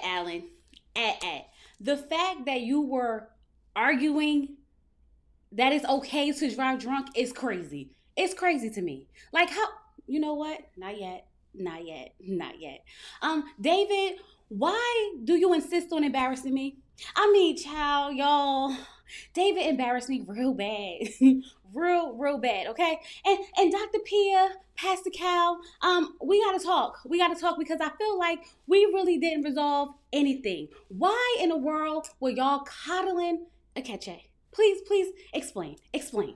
Allan, the fact that you were arguing that it's okay to drive drunk is crazy. It's crazy to me. Like how you know what? Not yet. Not yet. Not yet. David, why do you insist on embarrassing me? I mean, child, y'all. David embarrassed me real bad. real bad, okay? And Dr. Pia, Pastor Cal, we gotta talk. We gotta talk because I feel like we really didn't resolve anything. Why in the world were y'all coddling a catchy? Please explain. Explain.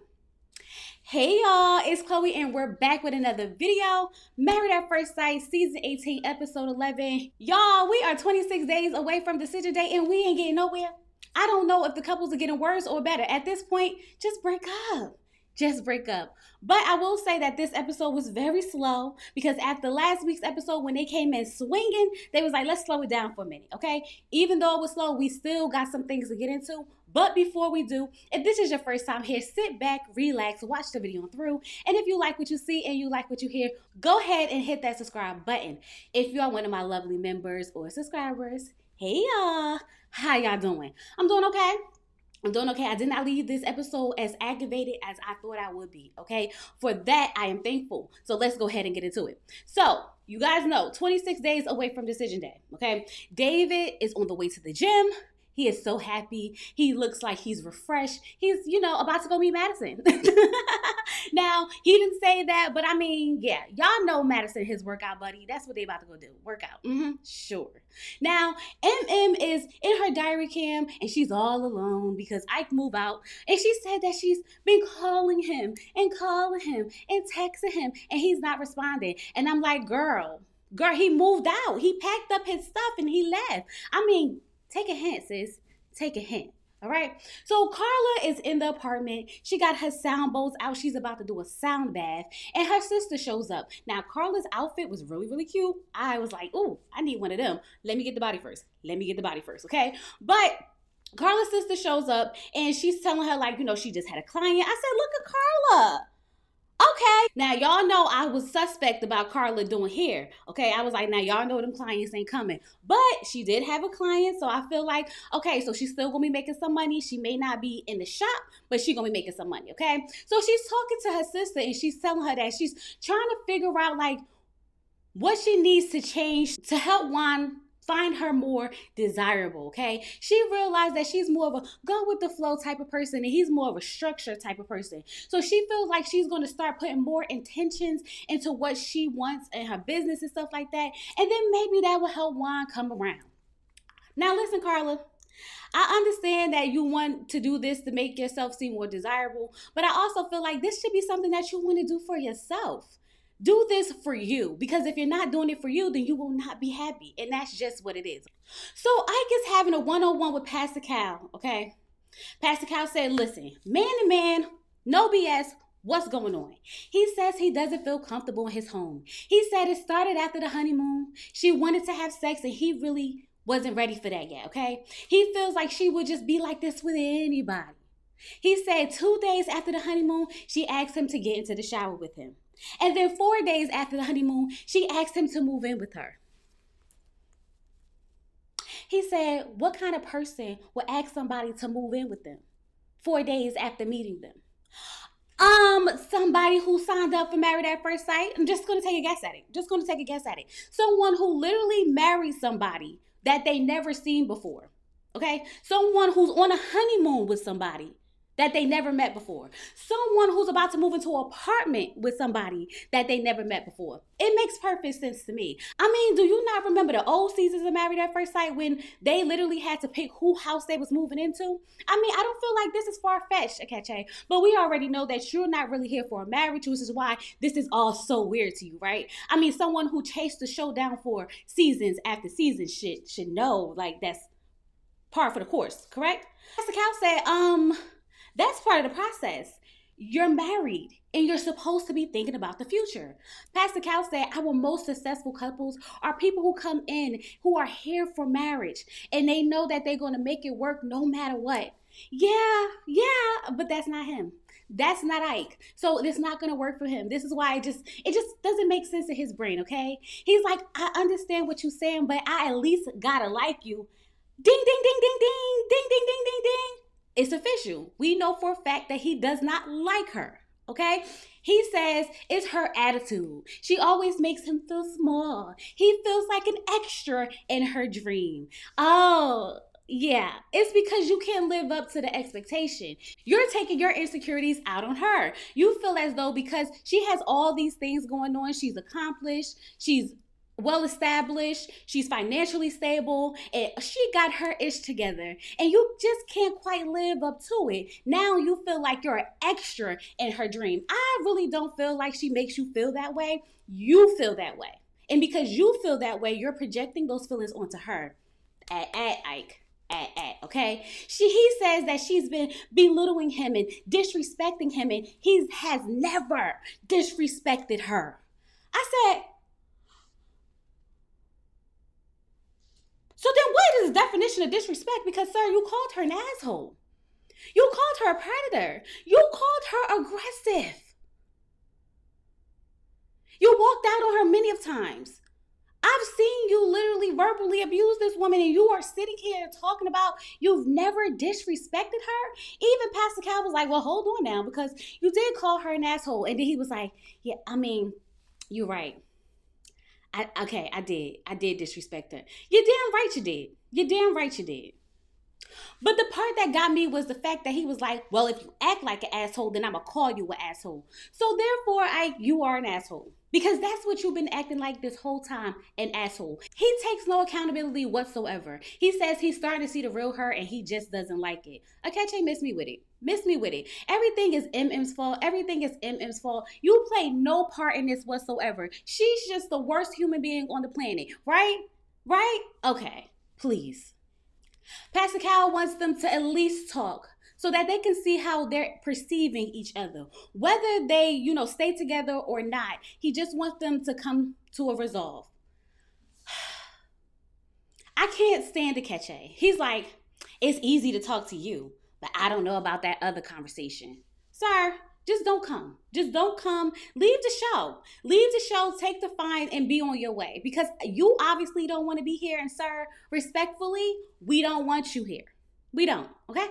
Hey y'all, it's Chloe and we're back with another video. Married at First Sight, season 18, episode 11. Y'all, we are 26 days away from decision day and we ain't getting nowhere. I don't know if the couples are getting worse or better. At this point, just break up. Just break up. But I will say that this episode was very slow because after last week's episode, when they came in swinging, they was like, let's slow it down for a minute, okay? Even though it was slow, we still got some things to get into. But before we do, if this is your first time here, sit back, relax, watch the video through. And if you like what you see and you like what you hear, go ahead and hit that subscribe button. If you are one of my lovely members or subscribers, hey y'all, how y'all doing? I'm doing okay. I'm doing okay. I did not leave this episode as aggravated as I thought I would be, okay? For that, I am thankful. So let's go ahead and get into it. So, you guys know, 26 days away from decision day, okay? David is on the way to the gym. He is so happy. He looks like he's refreshed. He's, about to go meet Madison. Now, he didn't say that, but I mean, yeah, y'all know Madison, his workout buddy. That's what they about to go do. Workout. Sure. Now, MM is in her diary cam, and she's all alone because Ike moved out. And she said that she's been calling him and texting him, and he's not responding. And I'm like, girl, he moved out. He packed up his stuff, and he left. I mean, take a hint, sis. Take a hint. All right. So Carla is in the apartment. She got her sound bowls out. She's about to do a sound bath. And her sister shows up. Now, Carla's outfit was really cute. I was like, ooh, I need one of them. Let me get the body first. Okay. But Carla's sister shows up and she's telling her, like, she just had a client. I said, look at Carla. Okay. Now, y'all know I was suspect about Carla doing hair. Okay. I was like, now, y'all know them clients ain't coming. But she did have a client. So I feel like, okay, so she's still going to be making some money. She may not be in the shop, but she's going to be making some money. Okay. So she's talking to her sister and she's telling her that she's trying to figure out, like, what she needs to change to help Juan find her more desirable, okay? She realized that she's more of a go with the flow type of person and he's more of a structure type of person. So she feels like she's going to start putting more intentions into what she wants in her business and stuff like that. And then maybe that will help Juan come around. Now listen, Carla, I understand that you want to do this to make yourself seem more desirable, but I also feel like this should be something that you want to do for yourself. Do this for you, because if you're not doing it for you, then you will not be happy, and that's just what it is. So Ike is having a one-on-one with Pastor Cal, okay? Pastor Cal said, listen, man to man, no BS, what's going on? He says he doesn't feel comfortable in his home. He said it started after the honeymoon. She wanted to have sex, and he really wasn't ready for that yet, okay? He feels like she would just be like this with anybody. He said 2 days after the honeymoon, she asked him to get into the shower with him. And then 4 days after the honeymoon, she asked him to move in with her. He said, what kind of person would ask somebody to move in with them 4 days after meeting them? Somebody who signed up for Married at First Sight. I'm just going to take a guess at it. Someone who literally married somebody that they never seen before. Okay? Someone who's on a honeymoon with somebody that they never met before. Someone who's about to move into an apartment with somebody that they never met before. It makes perfect sense to me. I mean, do you not remember the old seasons of Married at First Sight when they literally had to pick who house they was moving into? I mean, I don't feel like this is far-fetched, okay, but we already know that you're not really here for a marriage, which is why this is all so weird to you, right? I mean, someone who chased the show down for seasons after seasons should know, like, that's par for the course, correct? Pastor Cal said, that's part of the process. You're married and you're supposed to be thinking about the future. Pastor Cal said our most successful couples are people who come in who are here for marriage and they know that they're going to make it work no matter what. Yeah, but that's not him. That's not Ike. So it's not gonna work for him. This is why it just doesn't make sense in his brain, okay? He's like, I understand what you're saying, but I at least gotta like you. Ding ding ding ding ding ding ding ding ding ding. It's official. We know for a fact that he does not like her. Okay? He says it's her attitude. She always makes him feel small. He feels like an extra in her dream. Oh, yeah, it's because you can't live up to the expectation. You're taking your insecurities out on her. You feel as though because she has all these things going on, she's accomplished, she's well established, she's financially stable, and she got her ish together, and you just can't quite live up to it. Now you feel like you're an extra in her dream. I really don't feel like she makes you feel that way. You feel that way. And because you feel that way, you're projecting those feelings onto her. Ike. Okay? He says that she's been belittling him and disrespecting him, and he has never disrespected her. I said, so then what is the definition of disrespect? Because, sir, you called her an asshole. You called her a predator. You called her aggressive. You walked out on her many of times. I've seen you literally verbally abuse this woman, and you are sitting here talking about you've never disrespected her. Even Pastor Cal was like, well, hold on now, because you did call her an asshole. And then he was like, yeah, I mean, you're right. I did. I did disrespect her. You're damn right you did. You're damn right you did. But the part that got me was the fact that he was like, well, if you act like an asshole, then I'm going to call you an asshole. So therefore, you are an asshole. Because that's what you've been acting like this whole time, an asshole. He takes no accountability whatsoever. He says he's starting to see the real her and he just doesn't like it. Akache missed me with it. Miss me with it. Everything is MM's fault. Everything is MM's fault. You play no part in this whatsoever. She's just the worst human being on the planet. Right? Right? Okay. Please. Pastor Cal wants them to at least talk so that they can see how they're perceiving each other. Whether they, stay together or not, he just wants them to come to a resolve. I can't stand Akache. He's like, it's easy to talk to you, but I don't know about that other conversation. Sir, just don't come. Just don't come. Leave the show. Leave the show, take the fine, and be on your way. Because you obviously don't want to be here. And sir, respectfully, we don't want you here. We don't, okay?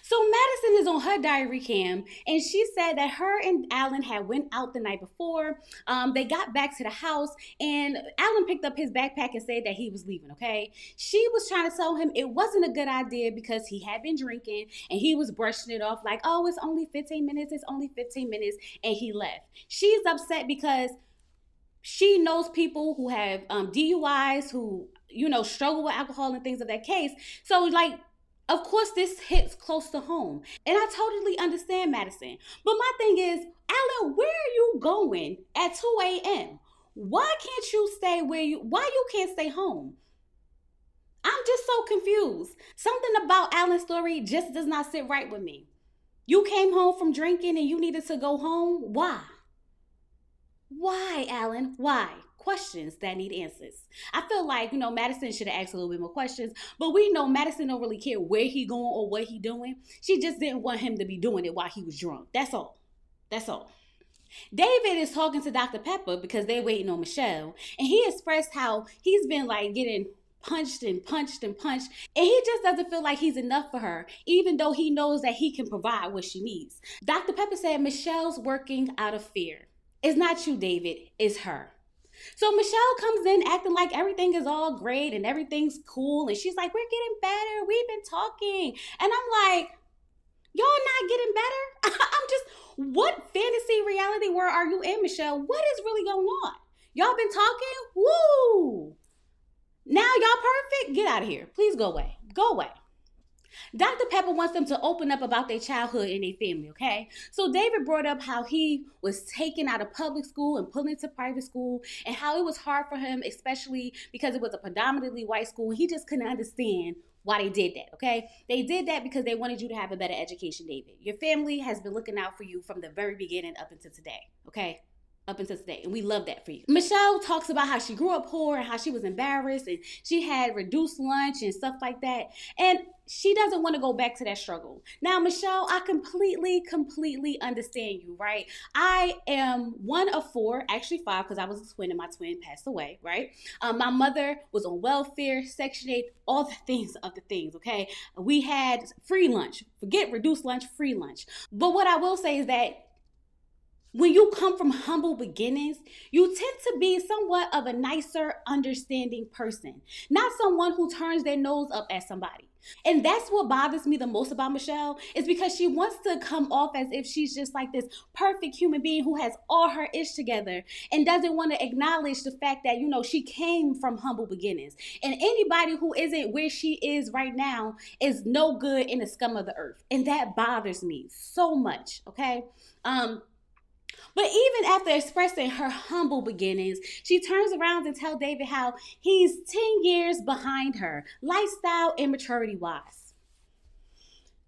So Madison is on her diary cam, and she said that her and Allan had went out the night before. They got back to the house, and Allan picked up his backpack and said that he was leaving, okay? She was trying to tell him it wasn't a good idea because he had been drinking, and he was brushing it off like, oh, it's only 15 minutes, it's only 15 minutes, and he left. She's upset because she knows people who have DUIs, who, struggle with alcohol and things of that case. So, of course, this hits close to home. And I totally understand Madison. But my thing is, Allan, where are you going at 2 a.m.? Why can't you why you can't stay home? I'm just so confused. Something about Allan's story just does not sit right with me. You came home from drinking and you needed to go home? Why? Why, Allan? Why? Questions that need answers. I feel like, Madison should have asked a little bit more questions, but we know Madison don't really care where he going or what he doing. She just didn't want him to be doing it while he was drunk. That's all. That's all. David is talking to Dr. Pepper because they're waiting on Michelle, and he expressed how he's been getting punched and punched and punched, and he just doesn't feel like he's enough for her, even though he knows that he can provide what she needs. Dr. Pepper said Michelle's working out of fear. It's not you, David. It's her. So Michelle comes in acting like everything is all great and everything's cool. And she's like, we're getting better. We've been talking. And I'm like, y'all not getting better? What fantasy reality world are you in, Michelle? What is really going on? Y'all been talking? Woo! Now y'all perfect? Get out of here. Please go away. Go away. Dr. Pepper wants them to open up about their childhood and their family, okay? So David brought up how he was taken out of public school and put into private school, and how it was hard for him, especially because it was a predominantly white school. He just couldn't understand why they did that, okay? They did that because they wanted you to have a better education, David. Your family has been looking out for you from the very beginning up until today, okay? up until today, and we love that for you. Michelle talks about how she grew up poor and how she was embarrassed and she had reduced lunch and stuff like that, and she doesn't want to go back to that struggle. Now, Michelle, I completely understand you, right? I am one of four, actually five, because I was a twin and my twin passed away, right? My mother was on welfare, Section 8, all the things of the things, okay? We had free lunch. Forget reduced lunch, free lunch. But what I will say is that when you come from humble beginnings, you tend to be somewhat of a nicer, understanding person, not someone who turns their nose up at somebody. And that's what bothers me the most about Michelle, is because she wants to come off as if she's just like this perfect human being who has all her ish together and doesn't want to acknowledge the fact that, she came from humble beginnings. And anybody who isn't where she is right now is no good in the scum of the earth. And that bothers me so much, okay? But even after expressing her humble beginnings, she turns around and tells David how he's 10 years behind her, lifestyle and maturity wise.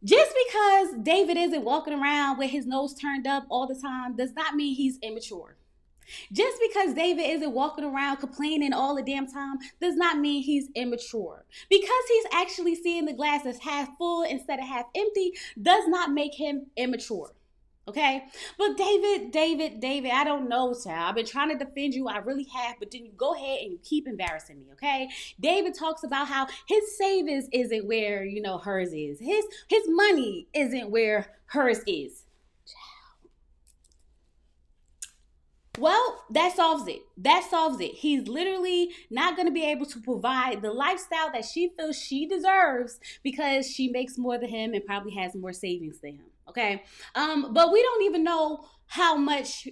Just because David isn't walking around with his nose turned up all the time does not mean he's immature. Just because David isn't walking around complaining all the damn time does not mean he's immature. Because he's actually seeing the glass as half full instead of half empty does not make him immature. Okay, but David, I don't know, child. I've been trying to defend you. I really have, but then you go ahead and you keep embarrassing me, okay? David talks about how his savings isn't where, hers is. His money isn't where hers is. Well, that solves it. He's literally not going to be able to provide the lifestyle that she feels she deserves because she makes more than him and probably has more savings than him. Okay. But we don't even know how much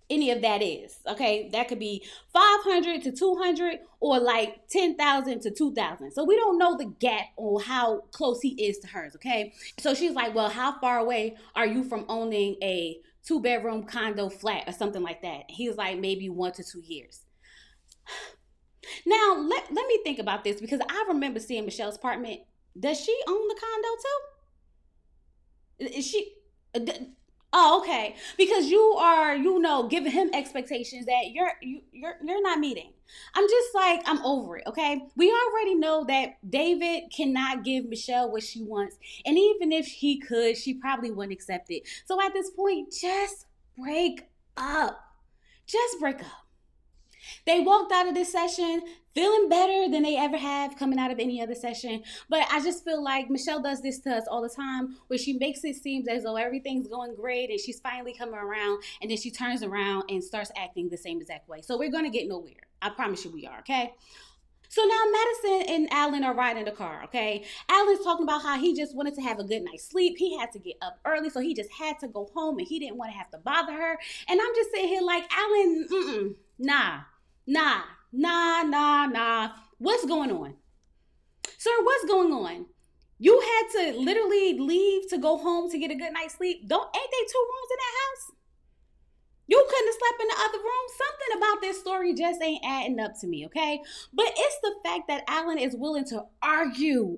any of that is. Okay. That could be 500 to 200 or like 10,000 to 2,000. So we don't know the gap on how close he is to hers. Okay. So she's like, well, how far away are you from owning a 2-bedroom condo flat or something like that? He was like, maybe 1 to 2 years. Now, let me think about this, because I remember seeing Michelle's apartment. Does she own the condo too? Is she? Oh, okay. Because you are, giving him expectations that you're not meeting. I'm just like, I'm over it, okay? We already know that David cannot give Michelle what she wants. And even if he could, she probably wouldn't accept it. So at this point, just break up. Just break up. They walked out of this session feeling better than they ever have coming out of any other session. But I just feel like Michelle does this to us all the time, where she makes it seem as though everything's going great and she's finally coming around, and then she turns around and starts acting the same exact way. So we're going to get nowhere. I promise you we are, okay? So now Madison and Allan are riding in the car, okay? Allan's talking about how he just wanted to have a good night's sleep. He had to get up early, so he just had to go home and he didn't want to have to bother her. And I'm just sitting here like, Allan, nah. What's going on? Sir, what's going on? You had to literally leave to go home to get a good night's sleep. Ain't they 2 rooms in that house? You couldn't have slept in the other room? Something about this story just ain't adding up to me, okay? But it's the fact that Allan is willing to argue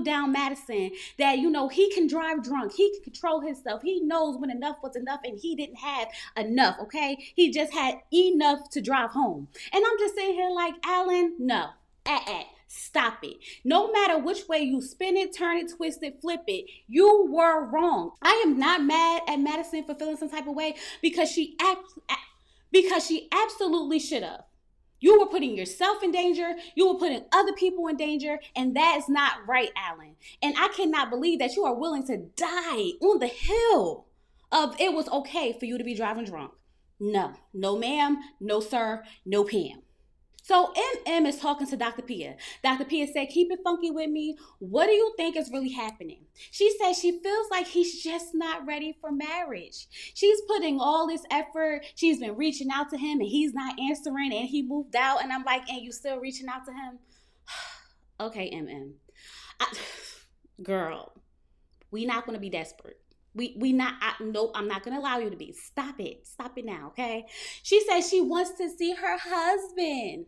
down Madison that, he can drive drunk. He can control himself. He knows when enough was enough, and he didn't have enough, okay? He just had enough to drive home. And I'm just sitting here like, Allan, no. Stop it. No matter which way you spin it, turn it, twist it, flip it, you were wrong. I am not mad at Madison for feeling some type of way, because she absolutely should have. You were putting yourself in danger. You were putting other people in danger. And that's not right, Allan. And I cannot believe that you are willing to die on the hill of it was okay for you to be driving drunk. No ma'am, no sir, no Pam. So MM is talking to Dr. Pia. Dr. Pia said, keep it funky with me. What do you think is really happening? She says she feels like he's just not ready for marriage. She's putting all this effort. She's been reaching out to him and he's not answering, and he moved out. And I'm like, and you still reaching out to him? Okay, MM. Girl, we not going to be desperate. No, I'm not going to allow you to be. Stop it now, okay? She says she wants to see her husband.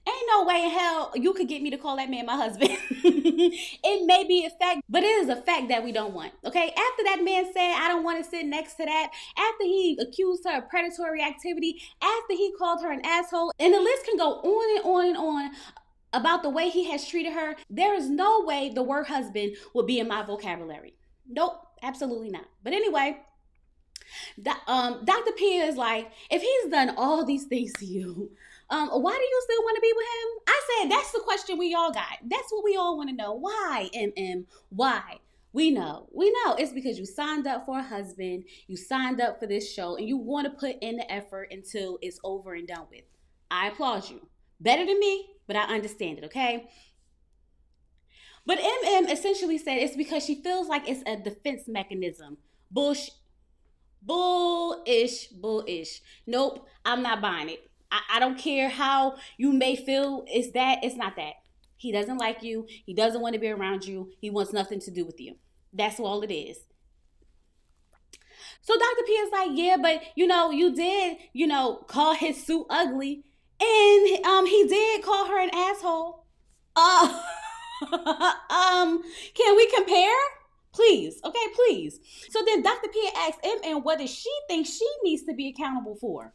Ain't no way in hell you could get me to call that man my husband. It may be a fact, but it is a fact that we don't want. Okay. After that man said, I don't want to sit next to that, after he accused her of predatory activity, after he called her an asshole, and the list can go on and on and on about the way he has treated her, there is no way the word husband would be in my vocabulary. Nope, absolutely not. But anyway, Dr. P is like, if he's done all these things to you, why do you still want to be with him? I said, that's the question we all got. That's what we all want to know. Why, Why? We know. It's because you signed up for a husband, you signed up for this show, and you want to put in the effort until it's over and done with. I applaud you. Better than me, but I understand it, okay? But essentially said it's because she feels like it's a defense mechanism. Bullshit. Bullish. Nope, I'm not buying it. I don't care how you may feel it's not that. He doesn't like you. He doesn't want to be around you. He wants nothing to do with you. That's all it is. So Dr. P is like, yeah, but you did, call his suit ugly. And he did call her an asshole. Uh can we compare? Please, okay, please. So then Dr. P asked M what does she think she needs to be accountable for?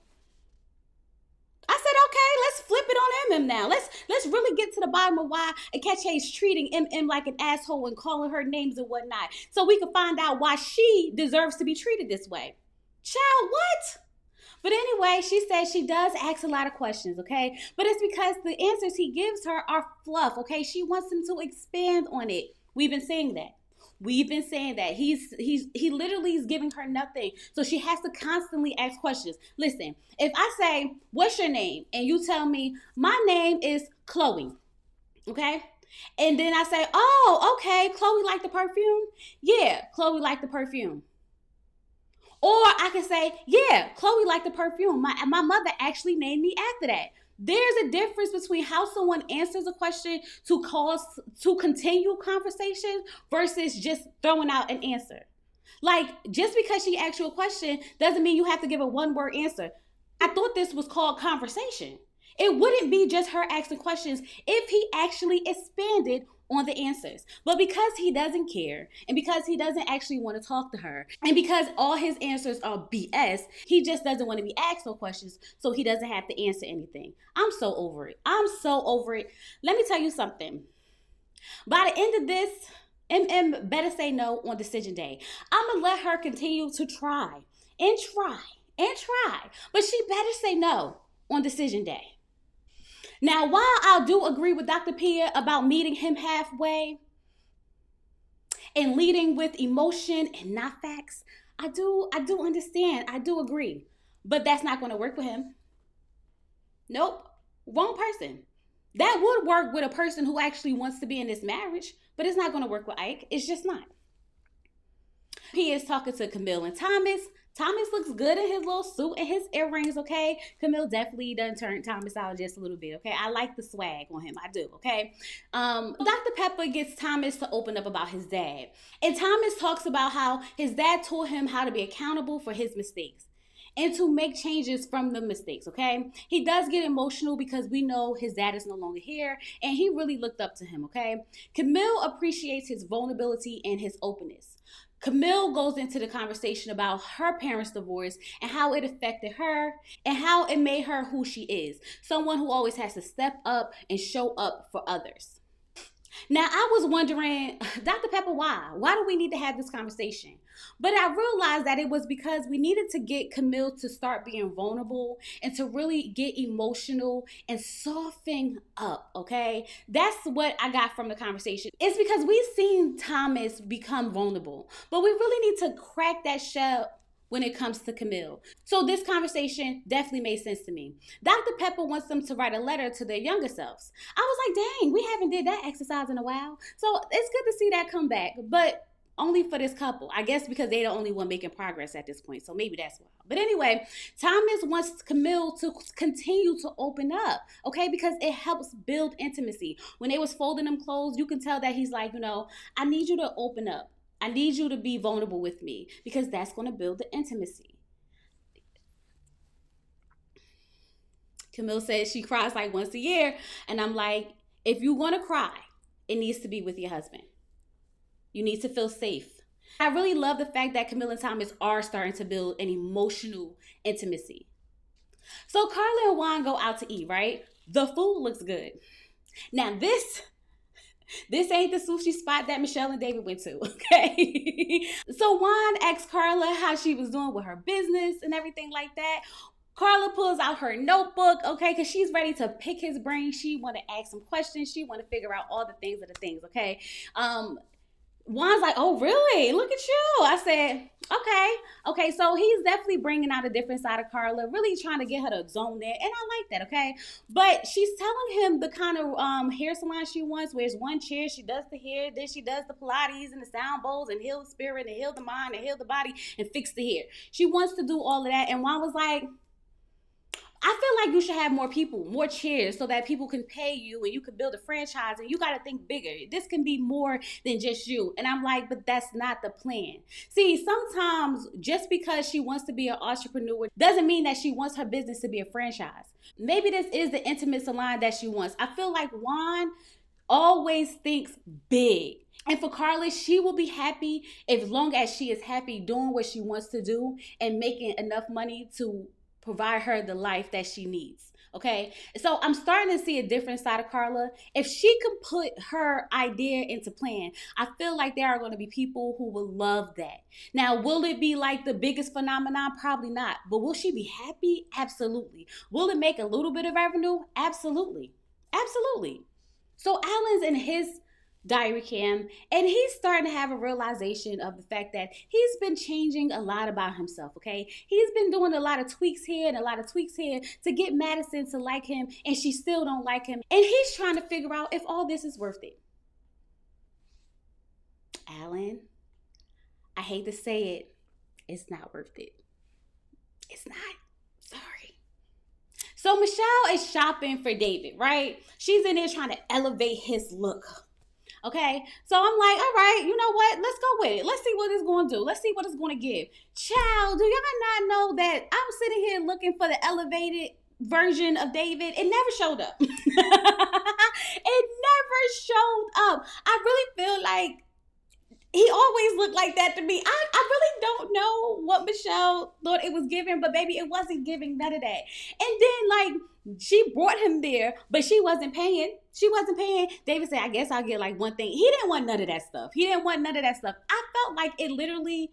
I said, okay, let's flip it on now. Let's really get to the bottom of why Akeche is treating like an asshole and calling her names and whatnot, so we can find out why she deserves to be treated this way. Child, what? But anyway, she says she does ask a lot of questions, okay? But it's because the answers he gives her are fluff, okay? She wants him to expand on it. We've been saying that. He literally is giving her nothing. So she has to constantly ask questions. Listen, if I say, what's your name? And you tell me, my name is Chloe, okay? And then I say, oh, okay, Chloe liked the perfume? Yeah, Chloe liked the perfume. Or I can say, yeah, Chloe liked the perfume. My mother actually named me after that. There's a difference between how someone answers a question to continue conversation versus just throwing out an answer. Like, just because she asked you a question doesn't mean you have to give a one-word answer. I thought this was called conversation. It wouldn't be just her asking questions if he actually expanded on the answers. But because he doesn't care, and because he doesn't actually want to talk to her, and because all his answers are BS, he just doesn't want to be asked no questions, so he doesn't have to answer anything. I'm so over it. Let me tell you something. By the end of this, better say no on decision day. I'm going to let her continue to try. But she better say no on decision day. Now, while I do agree with Dr. Pia about meeting him halfway and leading with emotion and not facts, I do understand. I do agree. But that's not going to work with him. Nope. Wrong person. That would work with a person who actually wants to be in this marriage, but it's not going to work with Ike. It's just not. He is talking to Camille and Thomas. Thomas looks good in his little suit and his earrings, okay? Camille definitely done turned Thomas out just a little bit, okay? I like the swag on him. I do, okay? Dr. Pepper gets Thomas to open up about his dad. And Thomas talks about how his dad taught him how to be accountable for his mistakes and to make changes from the mistakes, okay? He does get emotional because we know his dad is no longer here, and he really looked up to him, okay? Camille appreciates his vulnerability and his openness. Camille goes into the conversation about her parents' divorce and how it affected her and how it made her who she is. Someone who always has to step up and show up for others. Now, I was wondering, Dr. Pepper, why? Why do we need to have this conversation? But I realized that it was because we needed to get Camille to start being vulnerable and to really get emotional and soften up, okay? That's what I got from the conversation. It's because we've seen Thomas become vulnerable, but we really need to crack that shell when it comes to Camille. So this conversation definitely made sense to me. Dr. Pepper wants them to write a letter to their younger selves. I was like, dang, we haven't did that exercise in a while. So it's good to see that come back, but only for this couple. I guess because they're the only one making progress at this point. So maybe that's why. But anyway, Thomas wants Camille to continue to open up, okay? Because it helps build intimacy. When they was folding them clothes, you can tell that he's like, I need you to open up. I need you to be vulnerable with me because that's going to build the intimacy. Camille says she cries like once a year. And I'm like, if you want to cry, it needs to be with your husband. You need to feel safe. I really love the fact that Camille and Thomas are starting to build an emotional intimacy. So Carla and Juan go out to eat, right? The food looks good. Now this ain't the sushi spot that Michelle and David went to, okay? So Juan asked Carla how she was doing with her business and everything like that. Carla pulls out her notebook, okay, because she's ready to pick his brain. She want to ask some questions. She want to figure out all the things of the things, okay? Juan's like, oh, really? Look at you. I said, okay. So he's definitely bringing out a different side of Carla, really trying to get her to zone in. And I like that, okay? But she's telling him the kind of hair salon she wants, where it's one chair, she does the hair, then she does the Pilates and the sound bowls and heal the spirit and heal the mind and heal the body and fix the hair. She wants to do all of that. And Juan was like, I feel like you should have more people, more chairs, so that people can pay you and you can build a franchise, and you got to think bigger. This can be more than just you. And I'm like, but that's not the plan. See, sometimes just because she wants to be an entrepreneur doesn't mean that she wants her business to be a franchise. Maybe this is the intimate salon that she wants. I feel like Juan always thinks big. And for Carla, she will be happy as long as she is happy doing what she wants to do and making enough money to provide her the life that she needs. Okay, so I'm starting to see a different side of Carla. If she can put her idea into plan, I feel like there are going to be people who will love that. Now, will it be like the biggest phenomenon? Probably not. But will she be happy? Absolutely. Will it make a little bit of revenue? Absolutely. Absolutely. So Allan's in his diary cam, and he's starting to have a realization of the fact that he's been changing a lot about himself, okay? He's been doing a lot of tweaks here and a lot of tweaks here to get Madison to like him, and she still don't like him, and he's trying to figure out if all this is worth it. Allan, I hate to say it, it's not worth it. It's not. Sorry. So Michelle is shopping for David, right? She's in there trying to elevate his look. Okay, so I'm like, all right, you know what? Let's go with it. Let's see what it's going to do. Let's see what it's going to give. Child, do y'all not know that I'm sitting here looking for the elevated version of David? It never showed up. It never showed up. I really feel like he always looked like that to me. I really don't know what Michelle thought it was giving, but baby, it wasn't giving none of that. And then, like, she brought him there, but she wasn't paying. She wasn't paying. David said, I guess I'll get like one thing. He didn't want none of that stuff. I felt like it literally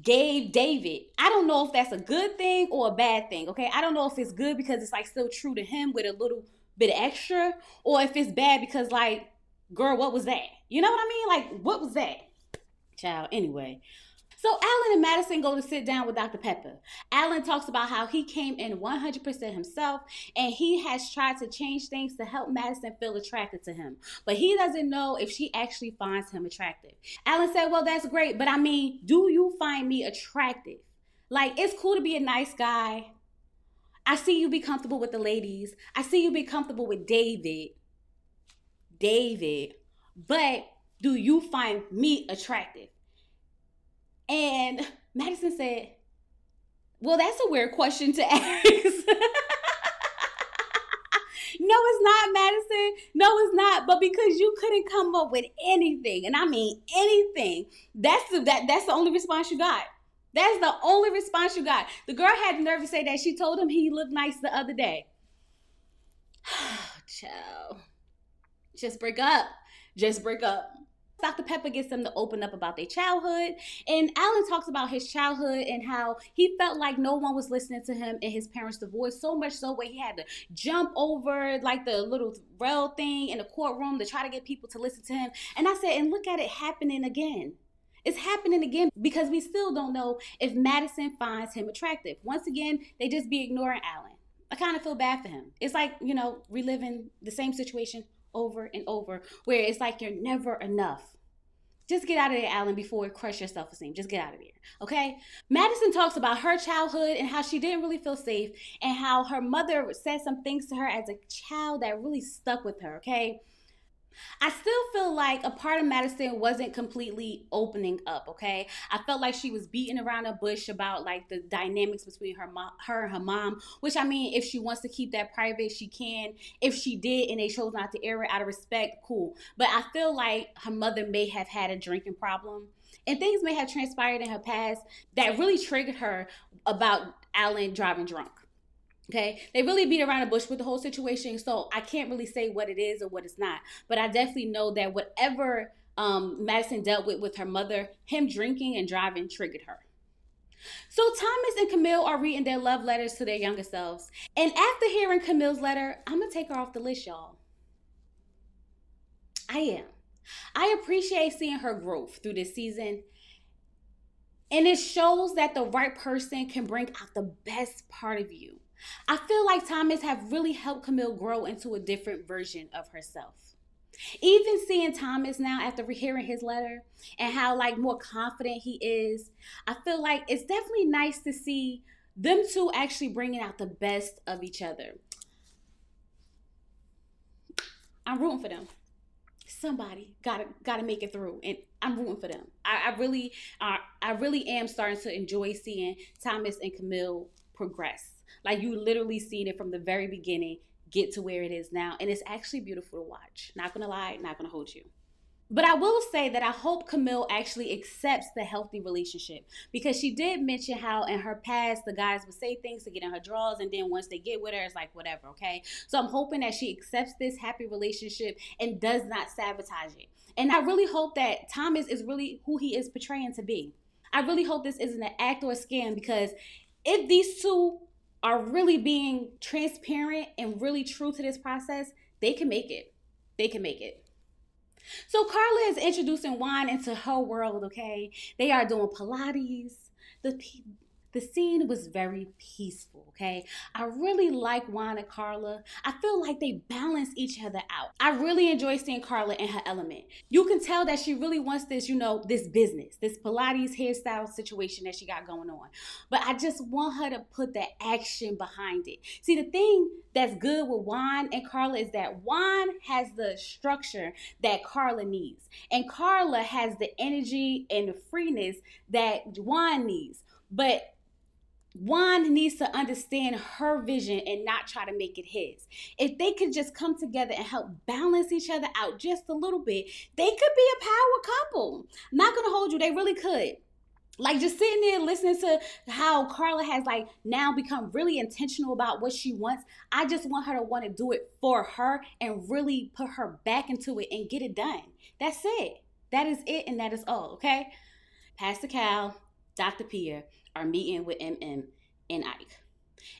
gave David. I don't know if that's a good thing or a bad thing, okay? I don't know if it's good because it's like still true to him with a little bit extra, or if it's bad because, like, girl, what was that? You know what I mean? Like, what was that? Child, anyway. So Allan and Madison go to sit down with Dr. Pepper. Allan talks about how he came in 100% himself, and he has tried to change things to help Madison feel attracted to him. But he doesn't know if she actually finds him attractive. Allan said, well, that's great, but I mean, do you find me attractive? Like, it's cool to be a nice guy. I see you be comfortable with the ladies. I see you be comfortable with David. But do you find me attractive? And Madison said, well, that's a weird question to ask. No, it's not, Madison. No, it's not. But because you couldn't come up with anything, and I mean anything, that's the only response you got. That's the only response you got. The girl had the nerve to say that she told him he looked nice the other day. Child. Just break up. Dr. Pepper gets them to open up about their childhood, and Allan talks about his childhood and how he felt like no one was listening to him in his parents' divorce, so much so where he had to jump over like the little rail thing in the courtroom to try to get people to listen to him. And I said, and look at it happening again. It's happening again because we still don't know if Madison finds him attractive. Once again, they just be ignoring Allan. I kind of feel bad for him. It's like, you know, reliving the same situation over and over, where it's like you're never enough. Just get out of there, Allan, before it crushes your self-esteem. Just get out of there, okay? Madison talks about her childhood and how she didn't really feel safe, and how her mother said some things to her as a child that really stuck with her, okay? I still feel like a part of Madison wasn't completely opening up, okay? I felt like she was beating around the bush about like the dynamics between her and her mom, which I mean, if she wants to keep that private, she can. If she did and they chose not to air it out of respect, cool. But I feel like her mother may have had a drinking problem and things may have transpired in her past that really triggered her about Allan driving drunk. Okay, they really beat around the bush with the whole situation, so I can't really say what it is or what it's not. But I definitely know that whatever Madison dealt with her mother, him drinking and driving triggered her. So Thomas and Camille are reading their love letters to their younger selves, and after hearing Camille's letter, I'm gonna take her off the list, y'all. I am. I appreciate seeing her growth through this season, and it shows that the right person can bring out the best part of you. I feel like Thomas have really helped Camille grow into a different version of herself. Even seeing Thomas now after hearing his letter and how like more confident he is, I feel like it's definitely nice to see them two actually bringing out the best of each other. I'm rooting for them. Somebody gotta make it through, and I'm rooting for them. I really am starting to enjoy seeing Thomas and Camille progress. Like you literally seen it from the very beginning get to where it is now, and it's actually beautiful to watch. Not gonna lie, not gonna hold you. But I will say that I hope Camille actually accepts the healthy relationship because she did mention how in her past the guys would say things to get in her drawers, and then once they get with her, it's like whatever, okay? So I'm hoping that she accepts this happy relationship and does not sabotage it. And I really hope that Thomas is really who he is portraying to be. I really hope this isn't an act or a scam because if these two are really being transparent and really true to this process, they can make it. They can make it. So Carla is introducing Juan into her world, okay? They are doing Pilates. The the scene was very peaceful, okay? I really like Juan and Carla. I feel like they balance each other out. I really enjoy seeing Carla in her element. You can tell that she really wants this, this business, this Pilates hairstyle situation that she got going on. But I just want her to put the action behind it. See, the thing that's good with Juan and Carla is that Juan has the structure that Carla needs. And Carla has the energy and the freeness that Juan needs. But Juan needs to understand her vision and not try to make it his. If they could just come together and help balance each other out just a little bit, they could be a power couple. Not gonna hold you, they really could. Like just sitting there listening to how Carla has like now become really intentional about what she wants. I just want her to want to do it for her and really put her back into it and get it done. That's it. That is it and that is all, okay? Pastor Cal, Dr. Pierre are meeting with MM and Ike.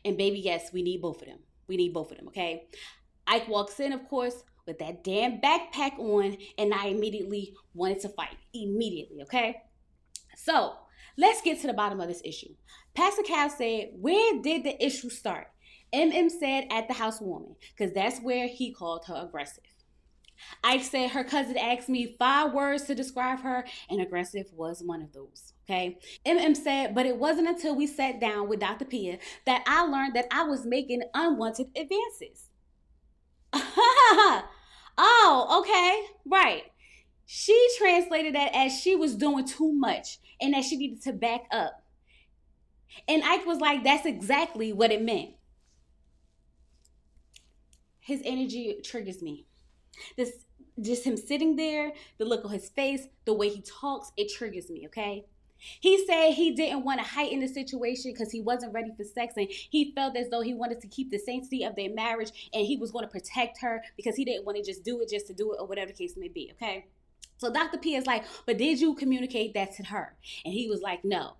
And baby, yes, we need both of them. We need both of them, okay? Ike walks in, of course, with that damn backpack on, and I immediately wanted to fight. Immediately, okay? So, let's get to the bottom of this issue. Pastor Cal said, where did the issue start? MM said at the housewarming, because that's where he called her aggressive. Ike said her cousin asked me 5 words to describe her, and aggressive was one of those. Okay. MM said, but it wasn't until we sat down with Dr. Pia that I learned that I was making unwanted advances. Oh, okay. Right. She translated that as she was doing too much and that she needed to back up. And Ike was like, that's exactly what it meant. His energy triggers me. This just him sitting there, the look on his face, the way he talks, it triggers me, okay? He said he didn't want to heighten the situation because he wasn't ready for sex and he felt as though he wanted to keep the sanctity of their marriage and he was going to protect her because he didn't want to just do it just to do it or whatever the case may be, okay? So Dr. P is like, but did you communicate that to her? And he was like, no.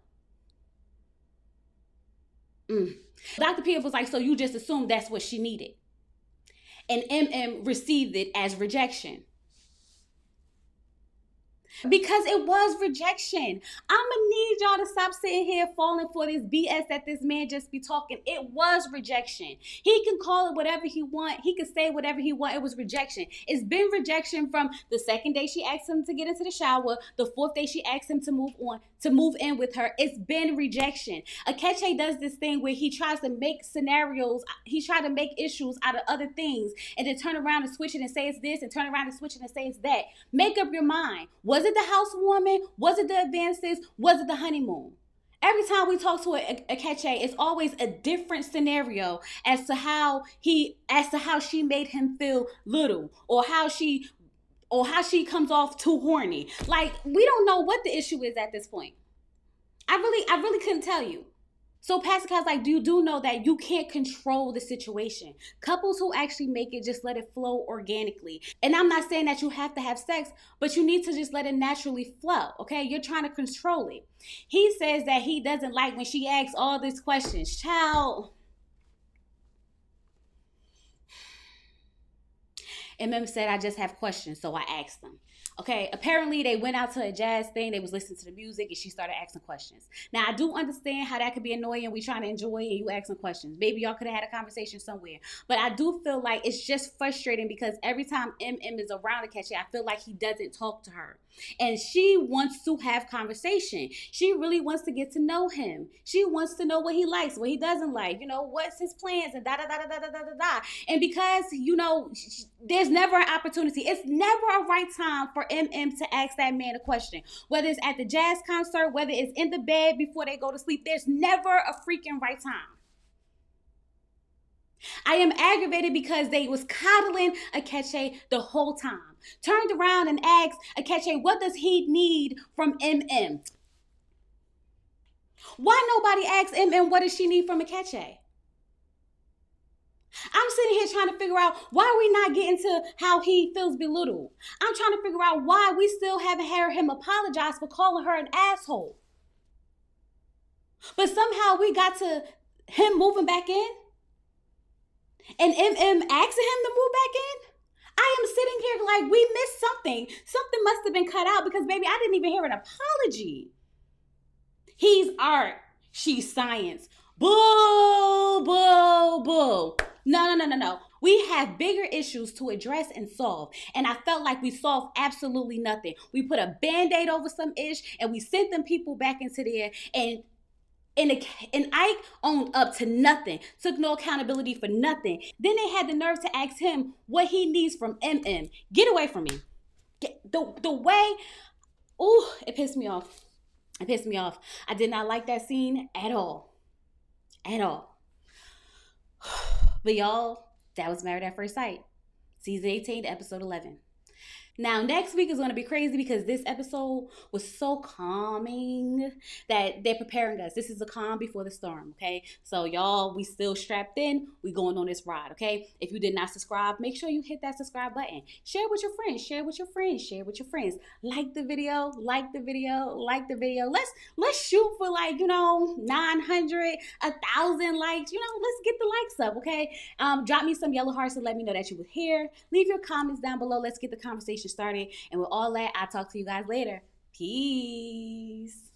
Dr. P was like, so you just assumed that's what she needed. And MM received it as rejection. Because it was rejection. I'ma need y'all to stop sitting here falling for this BS that this man just be talking. It was rejection. He can call it whatever he want. He can say whatever he want. It was rejection. It's been rejection from the second day she asked him to get into the shower, the fourth day she asked him to move in with her. It's been rejection. Akeche does this thing where he tries to make scenarios, he tries to make issues out of other things, and then turn around and switch it and say it's this, and turn around and switch it and say it's that. Make up your mind. Was it the housewarming? Was it the advances? Was it the honeymoon? Every time we talk to a Akeche, it's always a different scenario as to how she made him feel little, or how she comes off too horny. Like, we don't know what the issue is at this point. I really couldn't tell you. So Pastor Cal's like, you do know that you can't control the situation. Couples who actually make it, just let it flow organically. And I'm not saying that you have to have sex, but you need to just let it naturally flow, okay? You're trying to control it. He says that he doesn't like when she asks all these questions. Child. MM said, I just have questions, so I asked them. Okay, apparently they went out to a jazz thing. They was listening to the music and she started asking questions. Now, I do understand how that could be annoying. We trying to enjoy and you asking questions. Maybe y'all could have had a conversation somewhere. But I do feel like it's just frustrating because every time MM is around Akeche, I feel like he doesn't talk to her. And she wants to have conversation. She really wants to get to know him. She wants to know what he likes, what he doesn't like, what's his plans, and da-da-da-da-da-da-da-da. And because, there's never an opportunity. It's never a right time for MM to ask that man a question. Whether it's at the jazz concert, whether it's in the bed before they go to sleep, there's never a freaking right time. I am aggravated because they was coddling Akeche the whole time. Turned around and asked Akeche, what does he need from MM? Why nobody asked MM what does she need from Akeche? I'm sitting here trying to figure out why we not getting to how he feels belittled. I'm trying to figure out why we still haven't heard him apologize for calling her an asshole. But somehow we got to him moving back in. And MM asking him to move back in? I am sitting here like we missed something. Something must have been cut out because, baby, I didn't even hear an apology. He's art. She's science. Boo, boo, boo. No. We have bigger issues to address and solve. And I felt like we solved absolutely nothing. We put a Band-Aid over some ish and we sent them people back into there, and Ike owned up to nothing, took no accountability for nothing. Then they had the nerve to ask him what he needs from MM. Get away from me. The way, it pissed me off. It pissed me off. I did not like that scene at all. At all. But y'all, that was Married at First Sight. Season 18 to episode 11. Now, next week is going to be crazy because this episode was so calming that they're preparing us. This is a calm before the storm, okay? So, y'all, we still strapped in. We going on this ride, okay? If you did not subscribe, make sure you hit that subscribe button. Share with your friends. Share with your friends. Share with your friends. Like the video. Like the video. Like the video. Let's shoot for 900, 1,000 likes. Let's get the likes up, okay? Drop me some yellow hearts and let me know that you were here. Leave your comments down below. Let's get the conversation started. And with all that, I'll talk to you guys later. Peace.